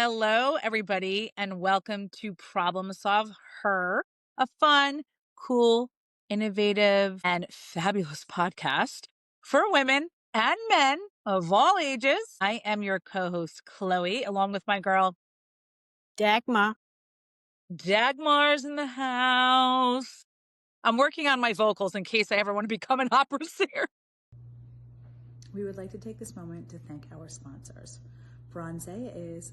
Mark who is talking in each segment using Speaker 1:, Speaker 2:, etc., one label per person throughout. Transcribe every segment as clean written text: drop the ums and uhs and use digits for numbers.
Speaker 1: Hello, everybody, and welcome to Problem Solve Her, a fun, cool, innovative, and fabulous podcast for women and men of all ages. I am your co-host, Chloe, along with my girl,
Speaker 2: Dagmar.
Speaker 1: Dagmar's in the house. I'm working on my vocals in case I ever want to become an opera singer.
Speaker 3: We would like to take this moment to thank our sponsors. Bronzea is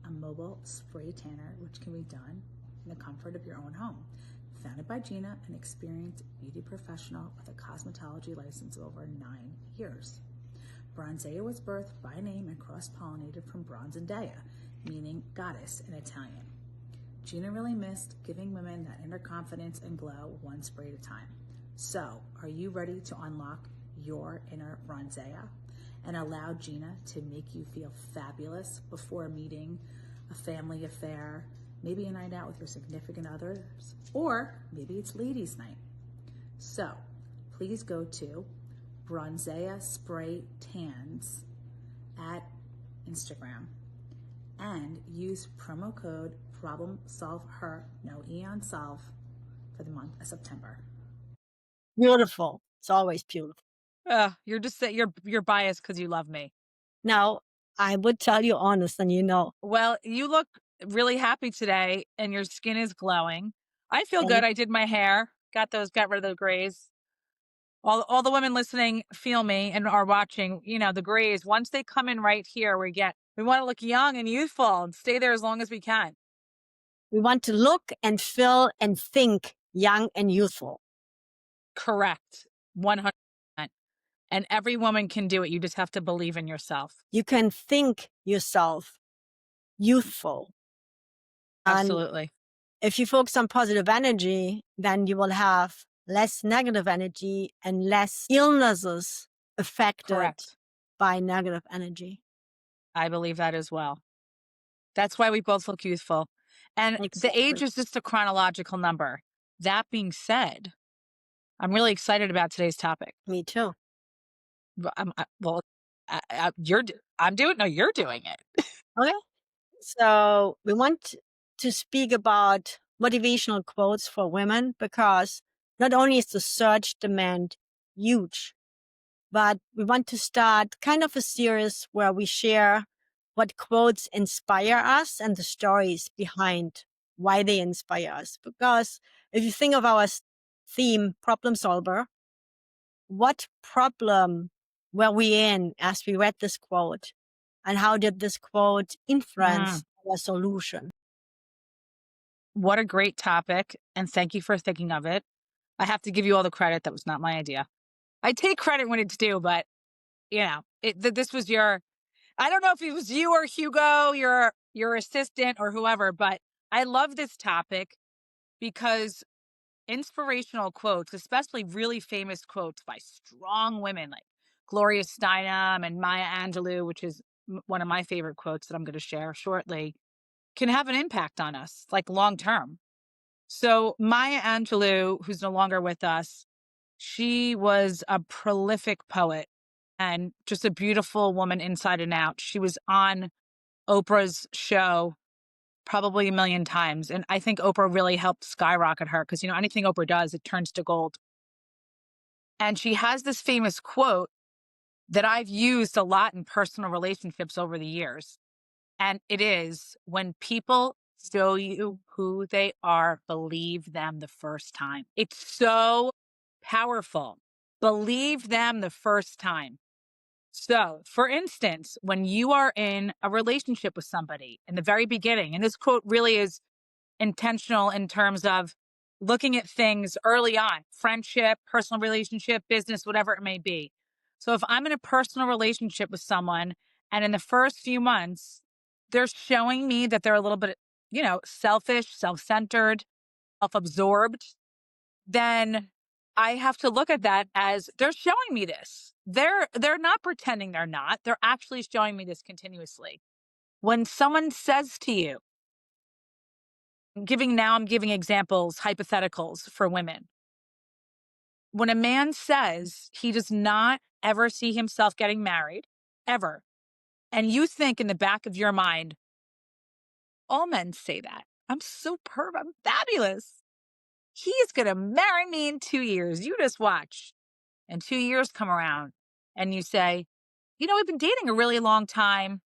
Speaker 3: a mobile spray tanner which can be done in the comfort of your own home. Founded by Gina, an experienced beauty professional with a cosmetology license of over 9 years. Bronzea was birthed by name and cross-pollinated from Bronze and Dea, meaning goddess in Italian. Gina really missed giving women that inner confidence and glow one spray at a time. So, are you ready to unlock your inner Bronzea and allow Gina to make you feel fabulous before meeting a family affair, maybe a night out with your significant others, or maybe it's ladies' night? So, please go to Bronzea Spray Tans at Instagram and use promo code ProblemSolvHer, no E on solve, for the month of September.
Speaker 2: Beautiful. It's always beautiful.
Speaker 1: You're just you're biased because you love me.
Speaker 2: Now, I would tell you honest, and you know.
Speaker 1: Well, you look really happy today and your skin is glowing. I feel good. I did my hair, got rid of the grays. All the women listening feel me and are watching, the grays. Once they come in right here, we want to look young and youthful and stay there as long as we can.
Speaker 2: We want to look and feel and think young and youthful.
Speaker 1: Correct. 100%. And every woman can do it. You just have to believe in yourself.
Speaker 2: You can think yourself youthful.
Speaker 1: Absolutely.
Speaker 2: And if you focus on positive energy, then you will have less negative energy and less illnesses affected
Speaker 1: Correct.
Speaker 2: by negative energy.
Speaker 1: I believe that as well. That's why we both look youthful. And
Speaker 2: Exactly.
Speaker 1: The age is just a chronological number. That being said, I'm really excited about today's topic.
Speaker 2: Me too.
Speaker 1: You're doing it.
Speaker 2: Okay. So we want to speak about motivational quotes for women because not only is the search demand huge, but we want to start kind of a series where we share what quotes inspire us and the stories behind why they inspire us. Because if you think of our theme, problem solver, what problem were we in as we read this quote? And how did this quote influence our solution?
Speaker 1: What a great topic. And thank you for thinking of it. I have to give you all the credit. That was not my idea. I take credit when it's due, but this was I don't know if it was you or Hugo, your assistant or whoever, but I love this topic because inspirational quotes, especially really famous quotes by strong women like Gloria Steinem and Maya Angelou, which is one of my favorite quotes that I'm going to share shortly, can have an impact on us, like long term. So Maya Angelou, who's no longer with us, she was a prolific poet and just a beautiful woman inside and out. She was on Oprah's show probably a million times. And I think Oprah really helped skyrocket her because, anything Oprah does, it turns to gold. And she has this famous quote that I've used a lot in personal relationships over the years. And it is, when people show you who they are, believe them the first time. It's so powerful. Believe them the first time. So, for instance, when you are in a relationship with somebody in the very beginning, and this quote really is intentional in terms of looking at things early on, friendship, personal relationship, business, whatever it may be. So if I'm in a personal relationship with someone and in the first few months, they're showing me that they're a little bit, selfish, self-centered, self-absorbed, then I have to look at that as they're showing me this. They're not pretending they're not. They're actually showing me this continuously. When someone says to you, I'm giving examples, hypotheticals for women. When a man says he does not ever see himself getting married, ever, and you think in the back of your mind, All men say that. I'm superb. I'm fabulous. He's going to marry me in 2 years. You just watch. And 2 years come around and you say, we've been dating a really long time.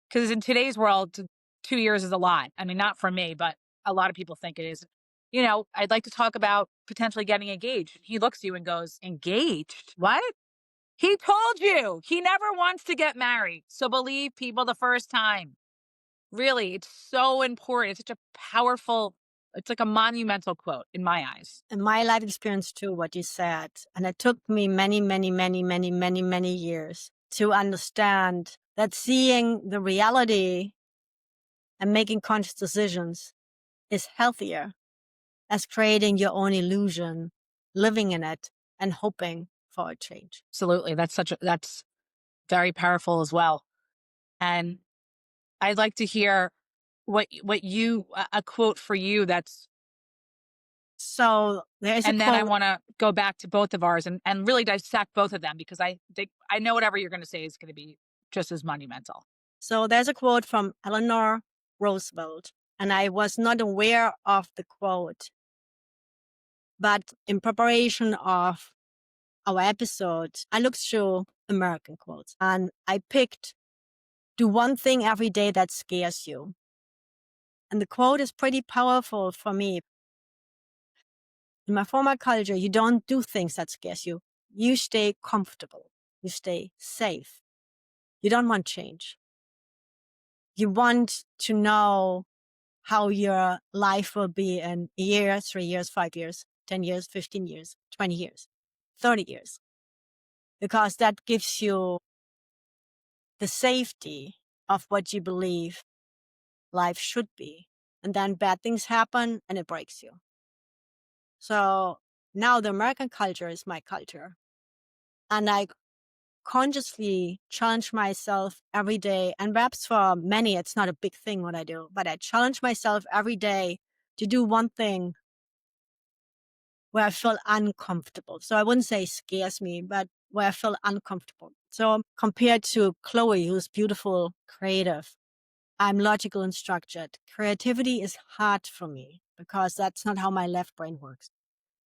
Speaker 1: Because in today's world, 2 years is a lot. I mean, not for me, but a lot of people think it is. I'd like to talk about potentially getting engaged. He looks at you and goes, engaged? What? He told you he never wants to get married. So believe people the first time. Really, it's so important. It's such a powerful, it's like a monumental quote in my eyes.
Speaker 2: In my life experience too, what you said, and it took me many, many, many, many, many, many years to understand that seeing the reality and making conscious decisions is healthier as creating your own illusion, living in it, and hoping for a change.
Speaker 1: Absolutely. That's very powerful as well. And I'd like to hear a quote for you that's.
Speaker 2: So there's
Speaker 1: and
Speaker 2: a
Speaker 1: then
Speaker 2: quote.
Speaker 1: I want to go back to both of ours and really dissect both of them, because I know whatever you're going to say is going to be just as monumental.
Speaker 2: So there's a quote from Eleanor Roosevelt, and I was not aware of the quote, but in preparation of our episode, I looked through American quotes and I picked, do one thing every day that scares you. And the quote is pretty powerful for me. In my former culture, you don't do things that scares you. You stay comfortable. You stay safe. You don't want change. You want to know how your life will be in a year, 3 years, 5 years, 10 years, 15 years, 20 years, 30 years. Because that gives you the safety of what you believe life should be. And then bad things happen and it breaks you. So now the American culture is my culture. And I consciously challenge myself every day. And perhaps for many, it's not a big thing what I do, but I challenge myself every day to do one thing where I feel uncomfortable. So I wouldn't say scares me, but where I feel uncomfortable. So compared to Chloe, who's beautiful, creative, I'm logical and structured. Creativity is hard for me because that's not how my left brain works.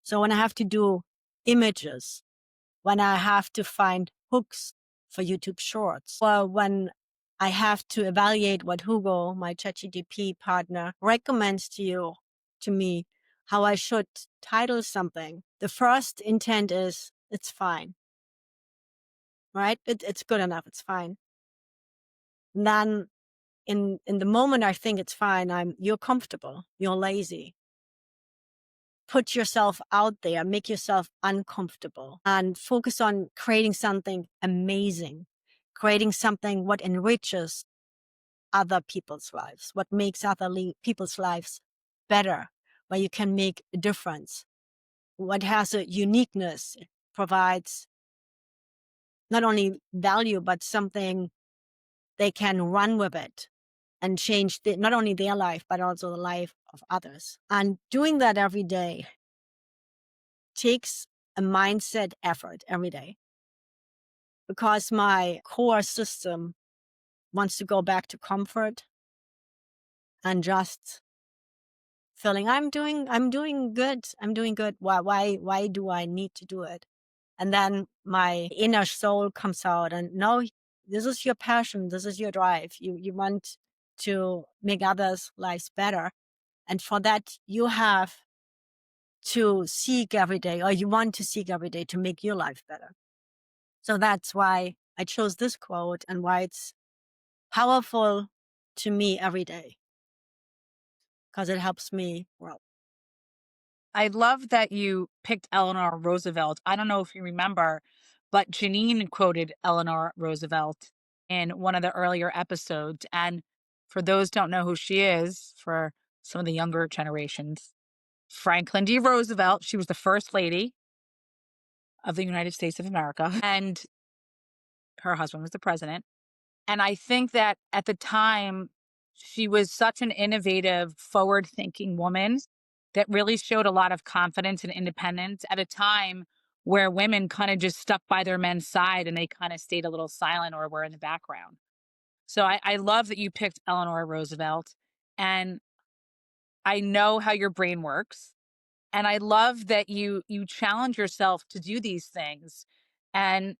Speaker 2: So when I have to do images, when I have to find hooks for YouTube shorts, or when I have to evaluate what Hugo, my ChatGPT partner, recommends to me, how I should title something, the first intent is, it's fine, right? It's good enough. It's fine. And then in the moment I think it's fine, you're comfortable, you're lazy. Put yourself out there, make yourself uncomfortable, and focus on creating something amazing, creating something what enriches other people's lives, what makes other people's lives better, where you can make a difference, what has a uniqueness, it provides not only value, but something they can run with it and change not only their life, but also the life of others. And doing that every day takes a mindset effort every day, because my core system wants to go back to comfort and just feeling I'm doing good. I'm doing good. Why do I need to do it? And then my inner soul comes out and no, this is your passion. This is your drive. You want to make others' lives better. And for that, you have to seek every day, or you want to seek every day to make your life better. So that's why I chose this quote and why it's powerful to me every day, because it helps me grow.
Speaker 1: I love that you picked Eleanor Roosevelt. I don't know if you remember, but Janine quoted Eleanor Roosevelt in one of the earlier episodes. And for those who don't know who she is, for some of the younger generations, Franklin D. Roosevelt, she was the first lady of the United States of America, and her husband was the president. And I think that at the time, she was such an innovative, forward-thinking woman that really showed a lot of confidence and independence at a time where women kind of just stuck by their men's side and they kind of stayed a little silent or were in the background. So I love that you picked Eleanor Roosevelt. and I know how your brain works. And I love that you challenge yourself to do these things. And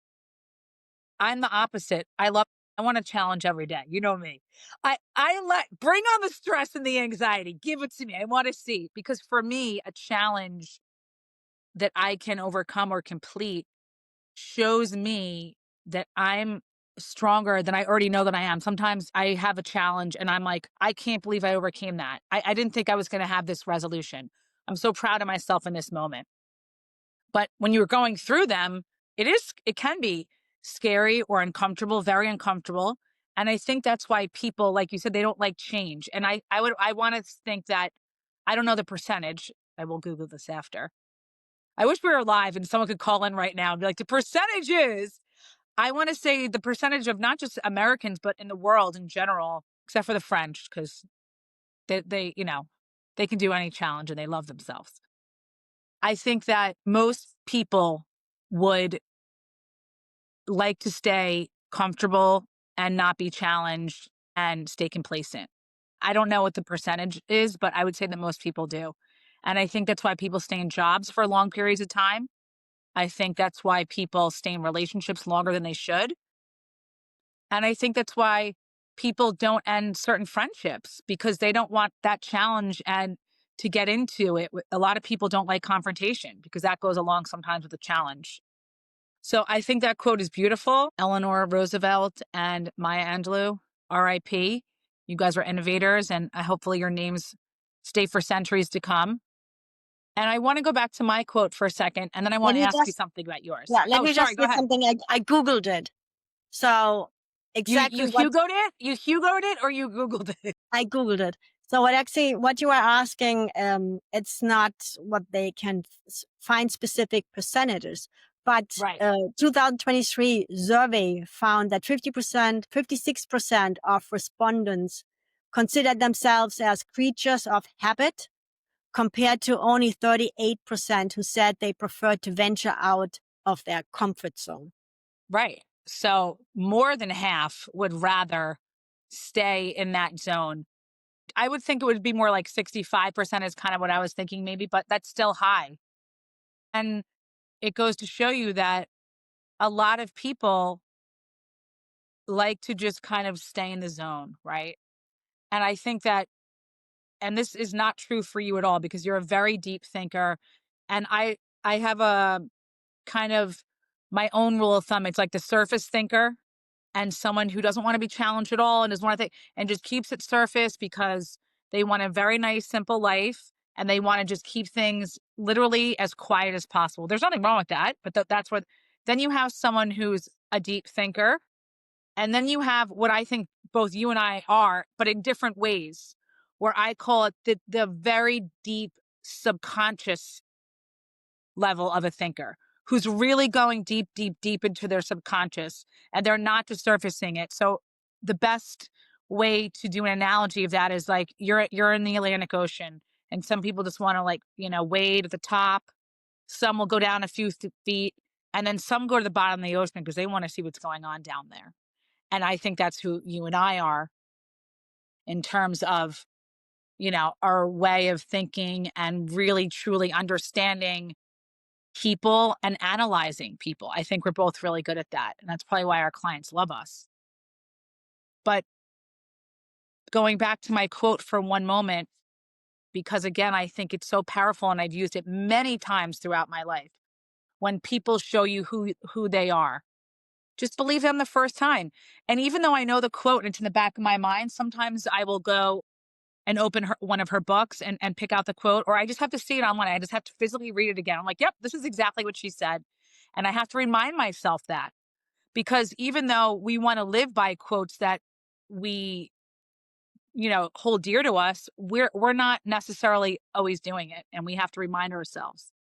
Speaker 1: I'm the opposite. I want to challenge every day. You know me. Bring on the stress and the anxiety. Give it to me. I want to see, because for me, a challenge that I can overcome or complete shows me that I'm stronger than I already know that I am. Sometimes I have a challenge and I'm like, I can't believe I overcame that. I didn't think I was going to have this resolution. I'm so proud of myself in this moment. But when you're going through them, it can be scary or uncomfortable, very uncomfortable. And I think that's why people, like you said, they don't like change. And I want to think that, I don't know the percentage. I will Google this after. I wish we were live and someone could call in right now and be like, the percentages. I want to say the percentage of not just Americans, but in the world in general, except for the French, because they can do any challenge and they love themselves. I think that most people would like to stay comfortable and not be challenged and stay complacent. I don't know what the percentage is, but I would say that most people do. And I think that's why people stay in jobs for long periods of time. I think that's why people stay in relationships longer than they should. And I think that's why people don't end certain friendships, because they don't want that challenge and to get into it. A lot of people don't like confrontation because that goes along sometimes with the challenge. So I think that quote is beautiful. Eleanor Roosevelt and Maya Angelou, RIP. You guys are innovators, and hopefully your names stay for centuries to come. And I want to go back to my quote for a second, and then I want to ask you something about yours.
Speaker 2: Let me
Speaker 1: sorry,
Speaker 2: just
Speaker 1: go
Speaker 2: say
Speaker 1: ahead.
Speaker 2: something. I Googled it. So exactly
Speaker 1: You Hugo'd it? You Hugo'd it or you Googled it?
Speaker 2: I Googled it. So what you are asking, it's not what they can find specific percentages, but
Speaker 1: Right.
Speaker 2: 2023 survey found that 56% of respondents considered themselves as creatures of habit, compared to only 38% who said they preferred to venture out of their comfort zone.
Speaker 1: Right. So more than half would rather stay in that zone. I would think it would be more like 65% is kind of what I was thinking maybe, but that's still high. And it goes to show you that a lot of people like to just kind of stay in the zone, right? And I think that, and this is not true for you at all, because you're a very deep thinker. And I have a kind of my own rule of thumb. It's like the surface thinker and someone who doesn't want to be challenged at all and doesn't want to think and just keeps it surface because they want a very nice, simple life and they want to just keep things literally as quiet as possible. There's nothing wrong with that, but that's what. Then you have someone who's a deep thinker, and then you have what I think both you and I are, but in different ways, where I call it the very deep subconscious level of a thinker who's really going deep, deep, deep into their subconscious, and they're not just surfacing it. So the best way to do an analogy of that is like you're in the Atlantic Ocean, and some people just want to wade at the top. Some will go down a few feet, and then some go to the bottom of the ocean because they want to see what's going on down there. And I think that's who you and I are in terms of, our way of thinking and really truly understanding people and analyzing people. I think we're both really good at that. And that's probably why our clients love us. But going back to my quote for one moment, because again, I think it's so powerful and I've used it many times throughout my life. When people show you who they are, just believe them the first time. And even though I know the quote and it's in the back of my mind, sometimes I will go and open one of her books and pick out the quote, or I just have to see it online. I just have to physically read it again. I'm like, yep, this is exactly what she said. And I have to remind myself that, because even though we want to live by quotes that we, hold dear to us, we're not necessarily always doing it. And we have to remind ourselves.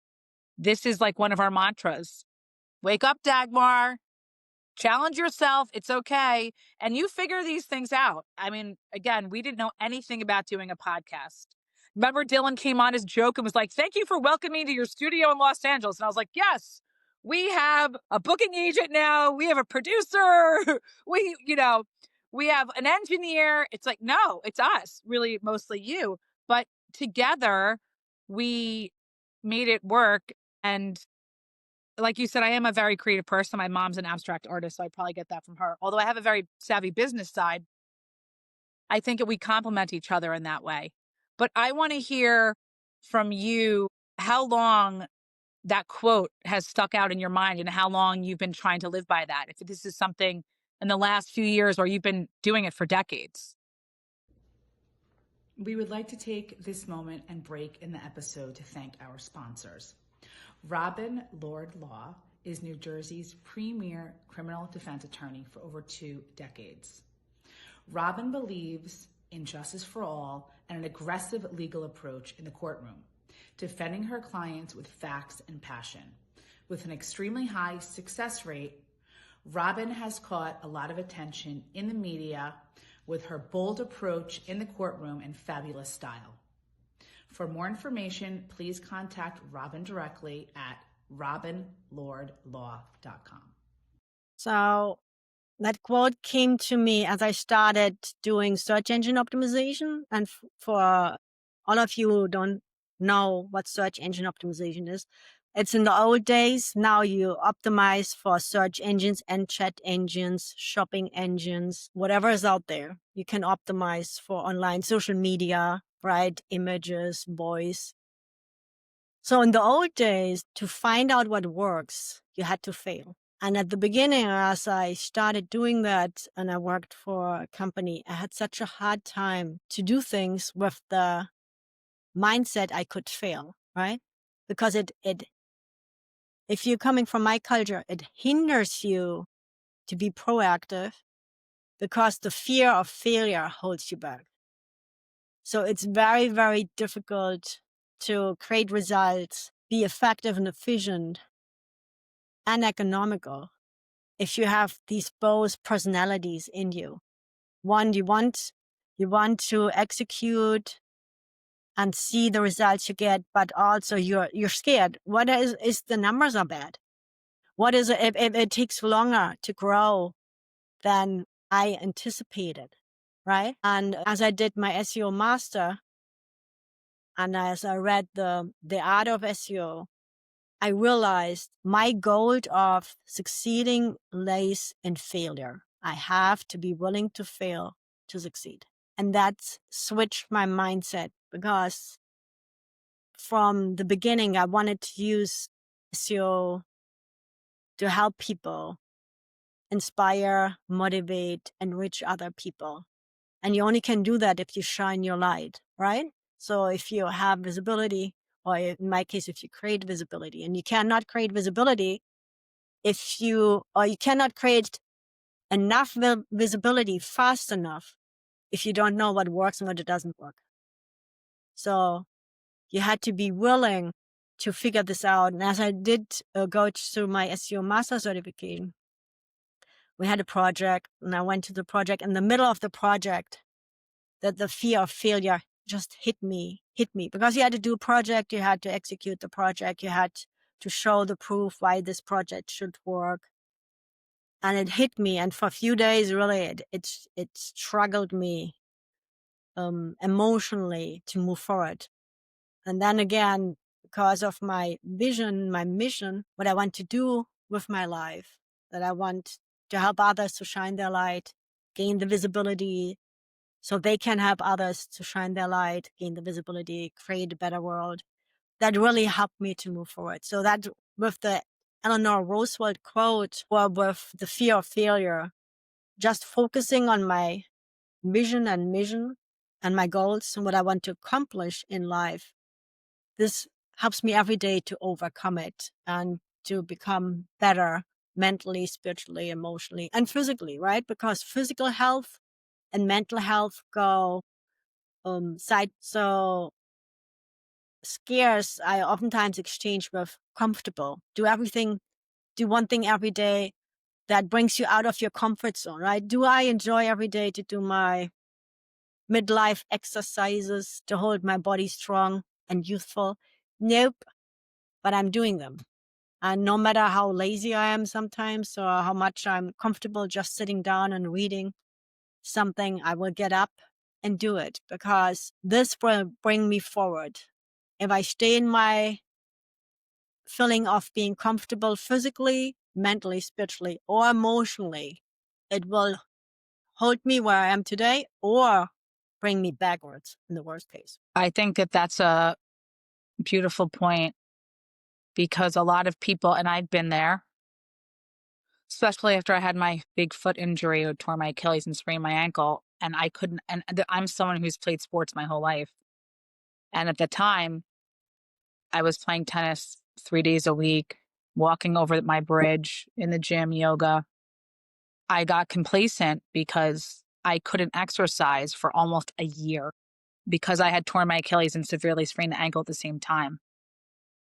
Speaker 1: This is like one of our mantras. Wake up, Dagmar. Challenge yourself. It's okay. And you figure these things out. I mean, again, we didn't know anything about doing a podcast. Remember, Dylan came on his joke and was like, thank you for welcoming me to your studio in Los Angeles. And I was like, yes, we have a booking agent now. We have a producer. we have an engineer. It's like, no, it's us, really, mostly you. But together, we made it work. And like you said, I am a very creative person. My mom's an abstract artist, so I probably get that from her. Although I have a very savvy business side, I think that we complement each other in that way. But I want to hear from you how long that quote has stuck out in your mind and how long you've been trying to live by that. If this is something in the last few years or you've been doing it for decades.
Speaker 3: We would like to take this moment and break in the episode to thank our sponsors. Robin Lord Law is New Jersey's premier criminal defense attorney for over 2 decades. Robin believes in justice for all and an aggressive legal approach in the courtroom, defending her clients with facts and passion. With an extremely high success rate, Robin has caught a lot of attention in the media with her bold approach in the courtroom and fabulous style. For more information, please contact Robin directly at robinlordlaw.com.
Speaker 2: So that quote came to me as I started doing search engine optimization. And for all of you who don't know what search engine optimization is, it's in the old days. Now you optimize for search engines and chat engines, shopping engines, whatever is out there. You can optimize for online social media, right? Images, voice. So in the old days, to find out what works, you had to fail. And at the beginning, as I started doing that and I worked for a company, I had such a hard time to do things with the mindset I could fail, right? Because if you're coming from my culture, it hinders you to be proactive because the fear of failure holds you back. So it's very, very difficult to create results, be effective and efficient and economical if you have these both personalities in you. One, you want to execute and see the results you get, but also you're scared. What is the numbers are bad? What is it? If it takes longer to grow than I anticipated, right? And as I did my SEO master, and as I read the art of SEO, I realized my goal of succeeding lays in failure. I have to be willing to fail to succeed. And that switched my mindset because from the beginning, I wanted to use SEO to help people inspire, motivate, and reach other people. And you only can do that if you shine your light, right? So if you have visibility, or in my case, if you create visibility, and you cannot create visibility you cannot create enough visibility fast enough if you don't know what works and what doesn't work. So you had to be willing to figure this out. And as I did go through my SEO master certification, we had a project and I went to the project. In the middle of the project, that the fear of failure just hit me because you had to do a project, you had to execute the project, you had to show the proof why this project should work. And it hit me. And for a few days, really, it struggled me emotionally to move forward. And then again, because of my vision, my mission, what I want to do with my life, that I want to help others to shine their light, gain the visibility so they can help others to shine their light, gain the visibility, create a better world. That really helped me to move forward. So that with the Eleanor Roosevelt quote, or with the fear of failure, just focusing on my vision and mission and my goals and what I want to accomplish in life, this helps me every day to overcome it and to become better mentally, spiritually, emotionally, and physically, right? Because physical health and mental health go side. So scarce, I oftentimes exchange with comfortable. Do one thing every day that brings you out of your comfort zone, right? Do I enjoy every day to do my midlife exercises to hold my body strong and youthful? Nope, but I'm doing them. And no matter how lazy I am sometimes or how much I'm comfortable just sitting down and reading, something, I will get up and do it because this will bring me forward. If I stay in my feeling of being comfortable physically, mentally, spiritually, or emotionally, it will hold me where I am today or bring me backwards in the worst case.
Speaker 1: I think that that's a beautiful point because a lot of people, and I've been there, especially after I had my big foot injury or tore my Achilles and sprained my ankle, and I couldn't, and I'm someone who's played sports my whole life. And at the time, I was playing tennis 3 days a week, walking over my bridge in the gym, yoga. I got complacent because I couldn't exercise for almost a year because I had torn my Achilles and severely sprained the ankle at the same time.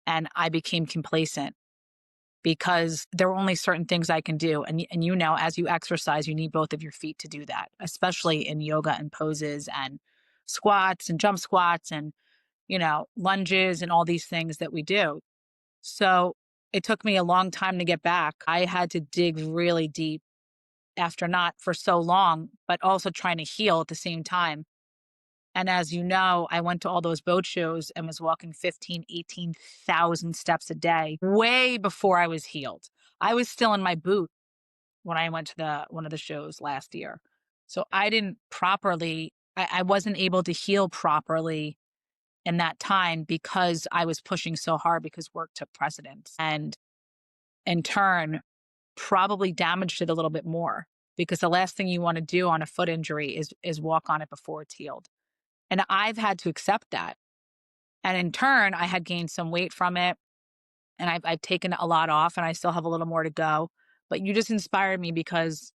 Speaker 1: And I became complacent because there were only certain things I can do. And you know, as you exercise, you need both of your feet to do that, especially in yoga and poses and squats and jump squats and, you know, lunges and all these things that we do. So it took me a long time to get back. I had to dig really deep after not for so long, but also trying to heal at the same time. And as you know, I went to all those boat shows and was walking 15, 18,000 steps a day way before I was healed. I was still in my boot when I went to one of the shows last year. So I didn't properly, I wasn't able to heal properly in that time because I was pushing so hard because work took precedence. And in turn, probably damaged it a little bit more because the last thing you want to do on a foot injury is walk on it before it's healed. And I've had to accept that. And in turn, I had gained some weight from it and I've taken a lot off and I still have a little more to go. But you just inspired me because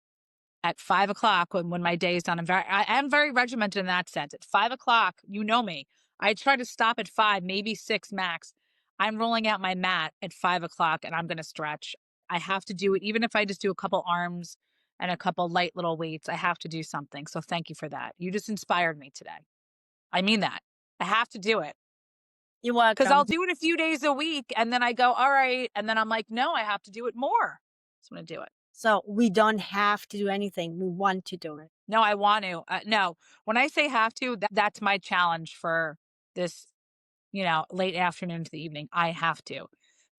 Speaker 1: at 5 o'clock, when my day is done, I am very regimented in that sense. At 5 o'clock, you know me. I try to stop at 5, maybe 6 max. I'm rolling out my mat at 5 o'clock and I'm going to stretch. I have to do it. Even if I just do a couple arms and a couple light little weights, I have to do something. So thank you for that. You just inspired me today. I mean that. I have to do it.
Speaker 2: You're
Speaker 1: Because I'll
Speaker 2: welcome.
Speaker 1: do it a few days a week and then I go, all right. And then I'm like, no, I have to do it more. So I'm going to do it.
Speaker 2: So we don't have to do anything. We want to do it.
Speaker 1: No, I want to. No, when I say have to, that's my challenge for this, you know, late afternoon to the evening. I have to.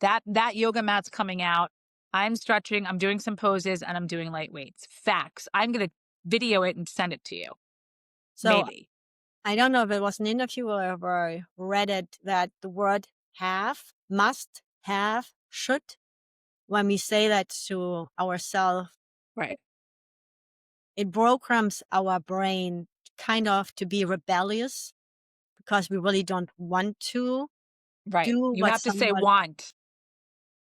Speaker 1: That yoga mat's coming out. I'm stretching. I'm doing some poses and I'm doing light weights. Facts. I'm going to video it and send it to you.
Speaker 2: So
Speaker 1: Maybe.
Speaker 2: I don't know if it was an interview or if I read it that the word have, must, have, should, when we say that to ourselves,
Speaker 1: Right.
Speaker 2: it programs our brain kind of to be rebellious because we really don't want to
Speaker 1: Right.
Speaker 2: do
Speaker 1: You
Speaker 2: what
Speaker 1: have to say
Speaker 2: someone
Speaker 1: want.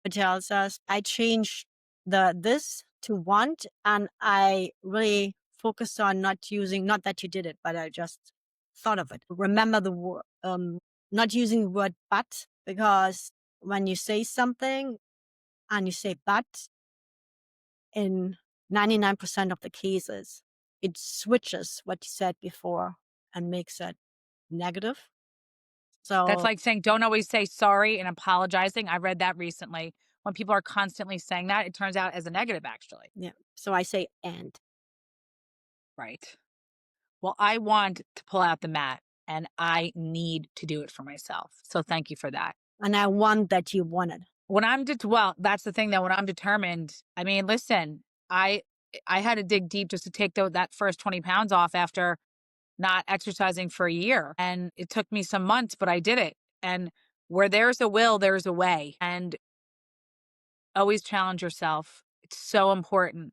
Speaker 2: tells us. I changed this to want, and I really focused on not that you did it, but I just thought of it. Remember the word, not using the word but, because when you say something and you say but, in 99% of the cases, it switches what you said before and makes it negative.
Speaker 1: That's
Speaker 2: So
Speaker 1: like saying don't always say sorry and apologizing. I read that recently. When people are constantly saying that, it turns out as a negative, actually.
Speaker 2: yeah, so I say and.
Speaker 1: Right. Well, I want to pull out the mat and I need to do it for myself. So thank you for that.
Speaker 2: And I want that you want it.
Speaker 1: When I'm well, that's the thing that when I'm determined, I mean, listen, I had to dig deep just to take that first 20 pounds off after not exercising for a year. And it took me some months, but I did it. And where there's a will, there's a way. And always challenge yourself. It's so important.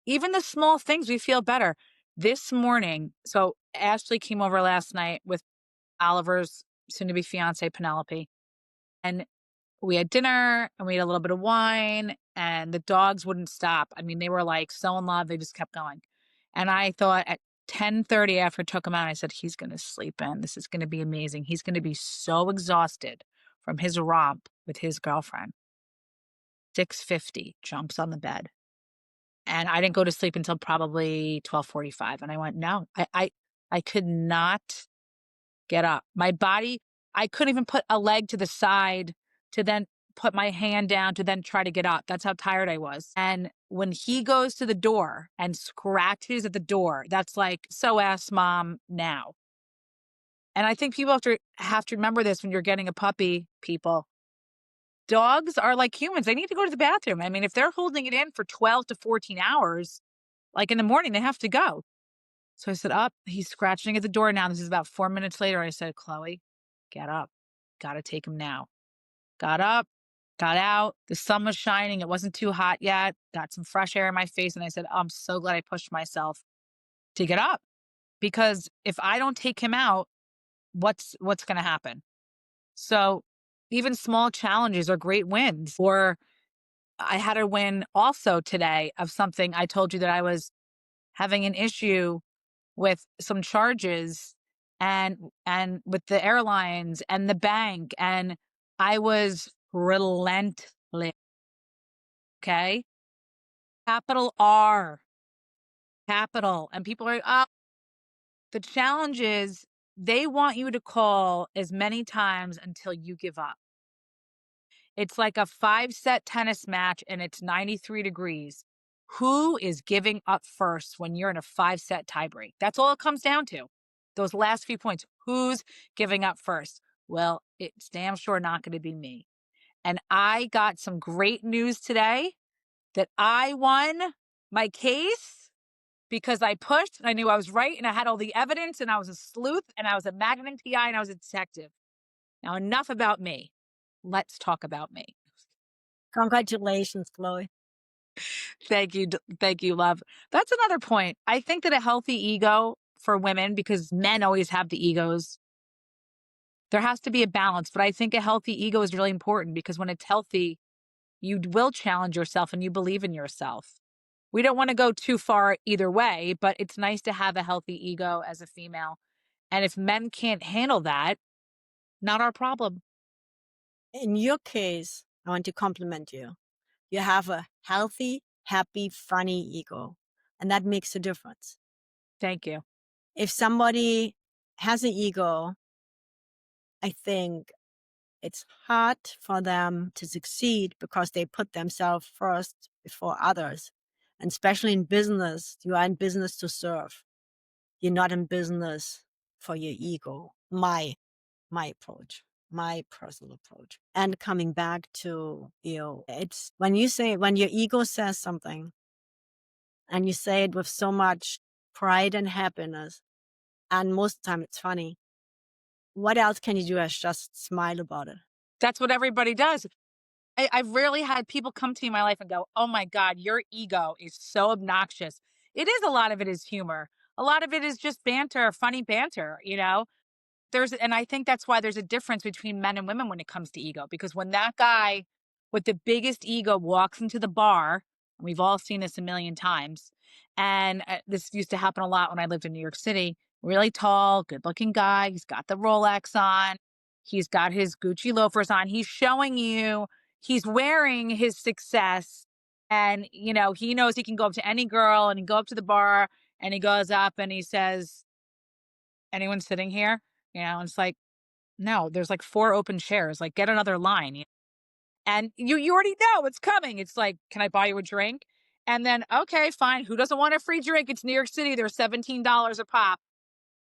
Speaker 1: Even the small things, we feel better. This morning, so Ashley came over last night with Oliver's soon to be fiance, Penelope. And we had dinner and we had a little bit of wine and the dogs wouldn't stop. I mean, they were like so in love. They just kept going. And I thought at 10:30 after I took him out, I said, he's going to sleep in. This is going to be amazing. He's going to be so exhausted from his romp with his girlfriend. 6:50 jumps on the bed. And I didn't go to sleep until probably 12:45. And I went, no, I could not get up. My body, I couldn't even put a leg to the side to then put my hand down to then try to get up. That's how tired I was. And when he goes to the door and scratches at the door, that's like, so ask mom now. And I think people have to remember this when you're getting a puppy, people. Dogs are like humans. They need to go to the bathroom. I mean, if they're holding it in for 12 to 14 hours, like in the morning, they have to go. So I said, up, he's scratching at the door now. This is about 4 minutes later. I said, Chloe, get up. Got to take him now. Got up, got out. The sun was shining. It wasn't too hot yet. Got some fresh air in my face. And I said, I'm so glad I pushed myself to get up, because if I don't take him out, what's going to happen? So even small challenges are great wins. Or I had a win also today of something. I told you that I was having an issue with some charges and with the airlines and the bank, and I was relentless. Okay. Capital R, capital. And people are, oh, the challenge is they want you to call as many times until you give up. It's like a 5-set tennis match and it's 93 degrees. Who is giving up first when you're in a 5-set tiebreak? That's all it comes down to. Those last few points. Who's giving up first? Well, it's damn sure not going to be me. And I got some great news today that I won my case because I pushed and I knew I was right and I had all the evidence and I was a sleuth and I was a magnum PI and I was a detective. Now, enough about me. Let's talk about me.
Speaker 2: Congratulations, Chloe.
Speaker 1: Thank you. Thank you, love. That's another point. I think that a healthy ego for women, because men always have the egos, there has to be a balance. But I think a healthy ego is really important because when it's healthy, you will challenge yourself and you believe in yourself. We don't want to go too far either way, but it's nice to have a healthy ego as a female. And if men can't handle that, not our problem.
Speaker 2: In your case, I want to compliment you. You have a healthy, happy, funny ego, and that makes a difference.
Speaker 1: Thank you.
Speaker 2: If somebody has an ego, I think it's hard for them to succeed because they put themselves first before others. And especially in business, you are in business to serve. You're not in business for your ego. My approach, my personal approach. And coming back to you, it's when your ego says something and you say it with so much pride and happiness, and most of the time it's funny, what else can you do as just smile about it?
Speaker 1: That's what everybody does. I've rarely had people come to me in my life and go, oh my God, your ego is so obnoxious. It is, a lot of it is humor. A lot of it is just banter, funny banter, you know? And I think that's why there's a difference between men and women when it comes to ego, because when that guy with the biggest ego walks into the bar, and we've all seen this a million times, and this used to happen a lot when I lived in New York City, really tall, good looking guy. He's got the Rolex on. He's got his Gucci loafers on. He's showing you, he's wearing his success. And, you know, he knows he can go up to any girl and he go up to the bar and he goes up and he says, anyone sitting here? You know, and it's like, no, there's like 4 open chairs. Like, get another line. And you already know what's coming. It's like, can I buy you a drink? And then, okay, fine. Who doesn't want a free drink? It's New York City. They're $17 a pop.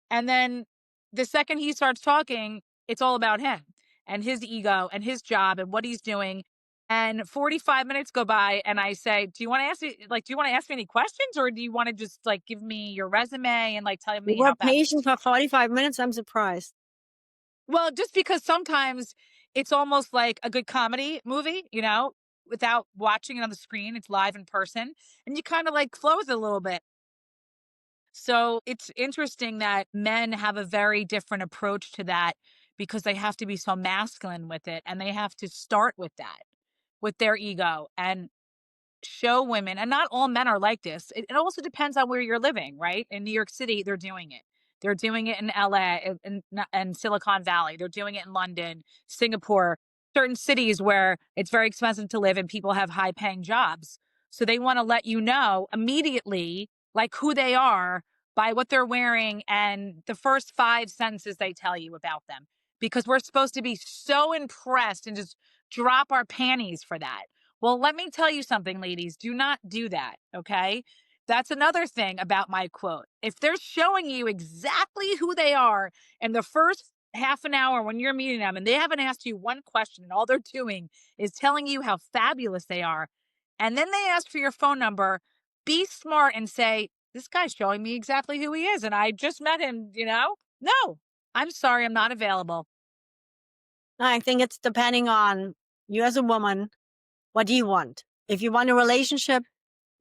Speaker 1: And then the second he starts talking, it's all about him and his ego and his job and what he's doing. And 45 minutes go by and I say, do you want to ask me, any questions, or do you want to just like give me your resume and like tell
Speaker 2: You
Speaker 1: me
Speaker 2: were
Speaker 1: how bad?
Speaker 2: patient for 45 minutes. I'm surprised.
Speaker 1: Well, just because sometimes it's almost like a good comedy movie, you know, without watching it on the screen. It's live in person and you kind of like flow with it a little bit. So it's interesting that men have a very different approach to that because they have to be so masculine with it and they have to start with that, with their ego, and show women, and not all men are like this. It also depends on where you're living, right? In New York City, they're doing it. They're doing it in LA and Silicon Valley. They're doing it in London, Singapore, certain cities where it's very expensive to live and people have high paying jobs. So they want to let you know immediately, like who they are by what they're wearing and the first 5 sentences they tell you about them. Because we're supposed to be so impressed and just drop our panties for that. Well, let me tell you something, ladies. Do not do that. Okay. That's another thing about my quote. If they're showing you exactly who they are in the first half an hour when you're meeting them and they haven't asked you one question and all they're doing is telling you how fabulous they are, and then they ask for your phone number, be smart and say, this guy's showing me exactly who he is. And I just met him, No, I'm sorry, I'm not available.
Speaker 2: I think it's depending on you as a woman. What do you want? If you want a relationship,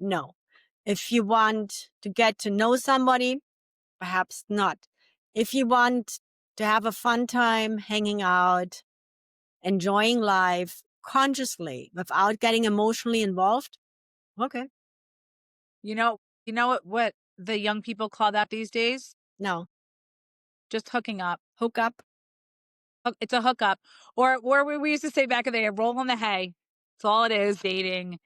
Speaker 2: no. If you want to get to know somebody, perhaps not. If you want to have a fun time hanging out, enjoying life consciously without getting emotionally involved, okay.
Speaker 1: You know what the young people call that these days?
Speaker 2: No.
Speaker 1: Just hooking up.
Speaker 2: Hook up.
Speaker 1: It's a hookup. Or we used to say back in the day, a roll in the hay. That's all it is, dating.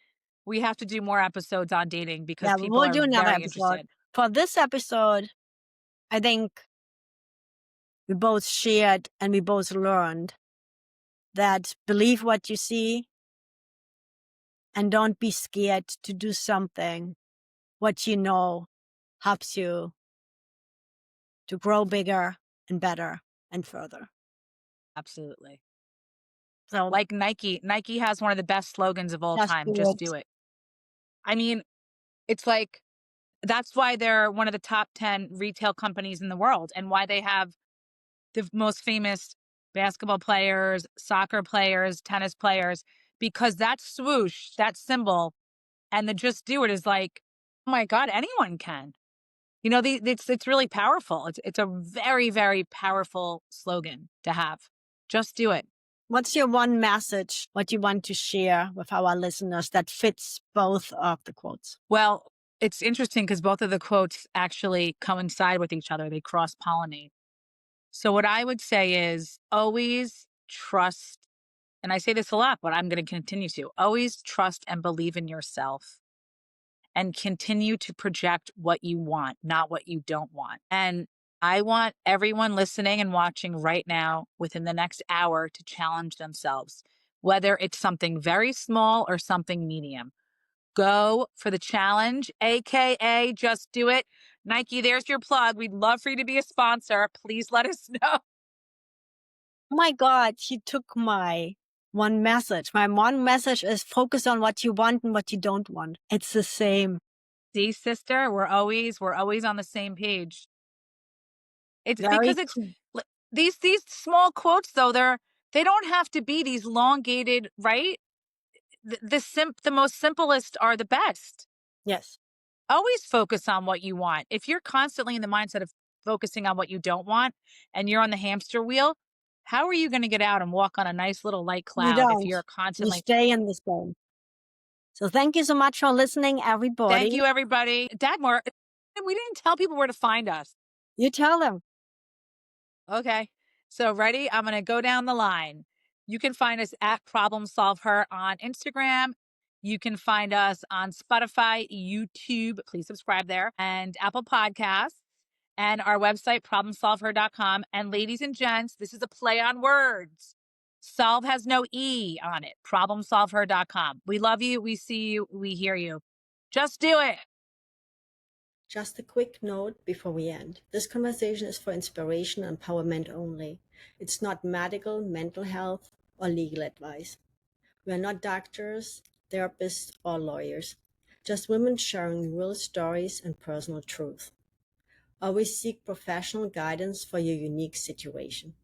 Speaker 1: We have to do more episodes on dating because
Speaker 2: Yeah,
Speaker 1: people
Speaker 2: we'll
Speaker 1: are
Speaker 2: do another
Speaker 1: very
Speaker 2: episode.
Speaker 1: interested.
Speaker 2: For this episode, I think we both shared and we both learned that believe what you see and don't be scared to do something what you know helps you to grow bigger and better and further.
Speaker 1: Absolutely.
Speaker 2: So
Speaker 1: Like Nike. Nike has one of the best slogans of all
Speaker 2: just
Speaker 1: time.
Speaker 2: do
Speaker 1: Just
Speaker 2: it.
Speaker 1: do it. I mean, it's like that's why they're one of the top 10 retail companies in the world and why they have the most famous basketball players, soccer players, tennis players, because that swoosh, that symbol, and the just do it is like, oh my God, anyone can. It's really powerful. It's a very, very powerful slogan to have. Just do it.
Speaker 2: What's your one message, what you want to share with our listeners that fits both of the quotes?
Speaker 1: Well, it's interesting because both of the quotes actually coincide with each other. They cross pollinate. So what I would say is always trust, and I say this a lot, but I'm going to continue to always trust and believe in yourself and continue to project what you want, not what you don't want. And I want everyone listening and watching right now within the next hour to challenge themselves, whether it's something very small or something medium. Go for the challenge, AKA just do it. Nike, there's your plug. We'd love for you to be a sponsor. Please let us know.
Speaker 2: Oh my God, she took my one message. My one message is focus on what you want and what you don't want. It's the same.
Speaker 1: See, sister, we're always on the same page. It's
Speaker 2: Very
Speaker 1: because it's
Speaker 2: cool.
Speaker 1: these small quotes though, they don't have to be these elongated, right? The most simplest are the best.
Speaker 2: Yes.
Speaker 1: Always focus on what you want. If you're constantly in the mindset of focusing on what you don't want and you're on the hamster wheel, how are you going to get out and walk on a nice little light
Speaker 2: You
Speaker 1: cloud if
Speaker 2: don't.
Speaker 1: you're
Speaker 2: You
Speaker 1: constantly
Speaker 2: stay in the same. So thank you so much for listening, everybody.
Speaker 1: Thank you, everybody. Dagmar, we didn't tell people where to find us.
Speaker 2: You tell them.
Speaker 1: Okay. So ready? I'm going to go down the line. You can find us at ProblemSolvHer on Instagram. You can find us on Spotify, YouTube. Please subscribe there, and Apple Podcasts, and our website, ProblemSolvHer.com. And ladies and gents, this is a play on words. Solve has no E on it. ProblemSolvHer.com. We love you. We see you. We hear you. Just do it.
Speaker 2: Just a quick note before we end. This conversation is for inspiration and empowerment only. It's not medical, mental health, or legal advice. We are not doctors, therapists, or lawyers. Just women sharing real stories and personal truth. Always seek professional guidance for your unique situation.